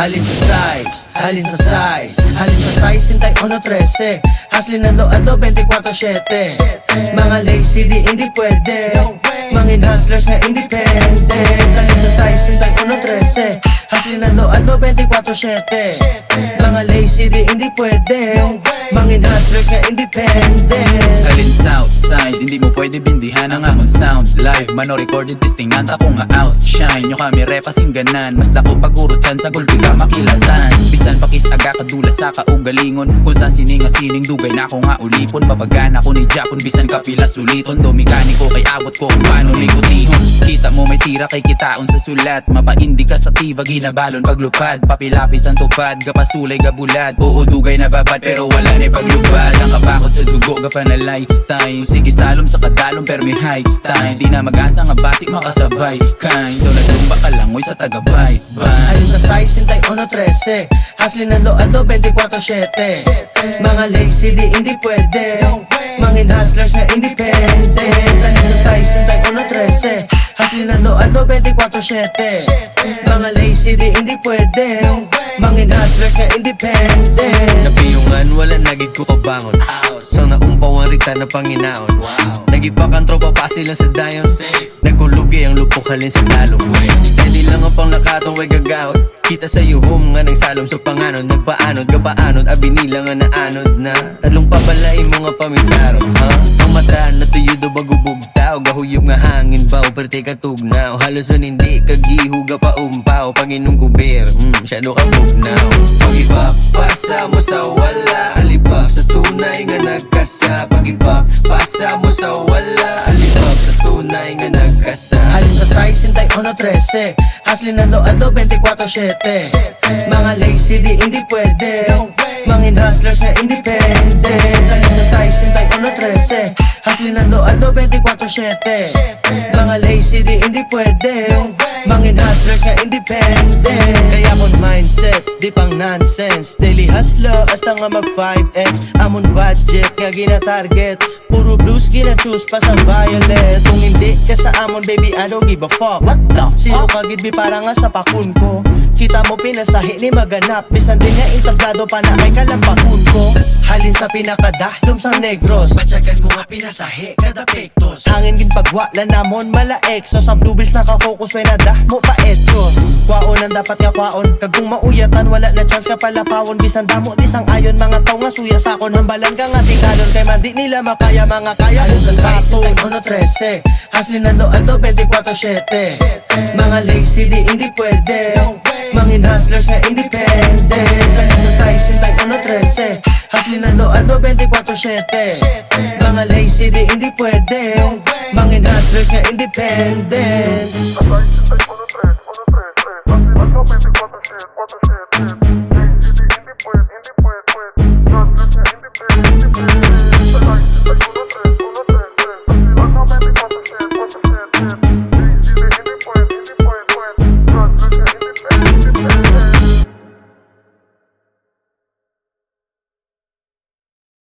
Halin sa size, halin sa size, halin sa size, hintay 1.13. Haslin ng loado 24/7. Mga lazy di hindi pwede, mangin hustlers na independent. Halin sa size, hintay 1.13. Haslin ng loado 24/7. Mga lazy di hindi pwede, mangin hustlers na independent. Halin Southside, hindi mo pwede bindihan ang amon sound. Live, mano recorded, tistingan ako nga outshine. Nyo kami repa singganan, mas dako pagurot chan sa gulpi ka makilatan. Bisan pakisaga kadula sa kaugalingon, kung sa sining dugay na ako nga ulipon. Babagana ko ni Japon, bisan kapila suliton. Do mekaniko kay abot ko kung paano likutihon. Kita mo may tira kay kitaon sa sulat. Mapaindi ka sa tiba, ginabalon paglupad. Papilapis ang tupad, kapasulay gabulad. Oo dugay na babad pero wala ni paglupad. Ang kabakot sa dugo kapanalay time. Sige salom sa kadalong permi high time. Di na mag-asa nga basic makasabay. Kind do natumba ka langoy sa tagabay. Halin sa size, hintay 1.13. Haslin ng loado 24/7. Mga lazy di hindi pwede, mangin hustlers na independent. Halin sa size, hintay 1.13. Haslin ng loado 24/7. Mga lazy di hindi pwede, mangin hustlers na independent. Napiyungan, wala nagid ko kabangon. Sang naumpaw ang rita na panginaon. Nagipakan tropa pa sila sa dayon. Nagkulubgi ang lupok halin sa dalong. Steady lang ang pang nakatong way gagawad. Kita sa yuhom nga nagsalom sa panganod. Nagpaanod, gapaanod, abinila nga naanod na. Talong papalay mo nga pamisaro. Ang mata na tuyo do bagubog tao. Gahuyop nga hangin baw, perte ka tugnaw. Haloson hindi kagihuga pa umpaw. Panginom kubir, shadow ka bugnaw. Pag-ibak, pasa mo sa wala. Alibak sa tunay nga nagkasa. Pag-ibak, pasa mo sa wala. Alibak sa tunay nga nagkasa. Halin sa size, hintay 1.13. Haslin ng loado 24/7. Mga lazy di hindi pwede, mangin hustlers na independent. Halin sa size, hintay 1.13. Haslin ng loado 24/7. Mga lazy di hindi pwede, mangin hustlers na independent. Kaya mon mindset, di pang nonsense. Daily hustler, hasta nga mag 5x. Amon budget, nga gina-target. Puro blues, gina-choose pa sa violet. Kung hindi ka sa amon, baby, I don't give a fuck. What the fuck? Sino kagidbi para nga sa pakun ko. Kita mo pinasahi ni maganap. Bisan din nga itablado pa na may kalampakun ko. Halin sa pinakadahlom sang negros. Batsagan ko nga pinasahi kada pektos. Hangin gin pagwala namon malaek. So sa bluebills nakafocus way na mo pa etos. Kwaon ang dapat nga kwaon. Kagong mauyatan wala na chance ka palapawon. Bisan damo disang ayon mga tao nga suya sakon. Hambalan ka nga tingalon kay man di nila makaya mga kaya. Halin sa size, hintay 1.13. Haslin ng loado 24/7. Mga lazy di hindi pwede, mangin hustlers na independent. Halin sa size, hintay 1.13. Haslin ng loado 24/7. Mga lazy di hindi pwede, mangin hustlers na independent. Sa size, hintay 1.13. Haslin ng loado 24/7.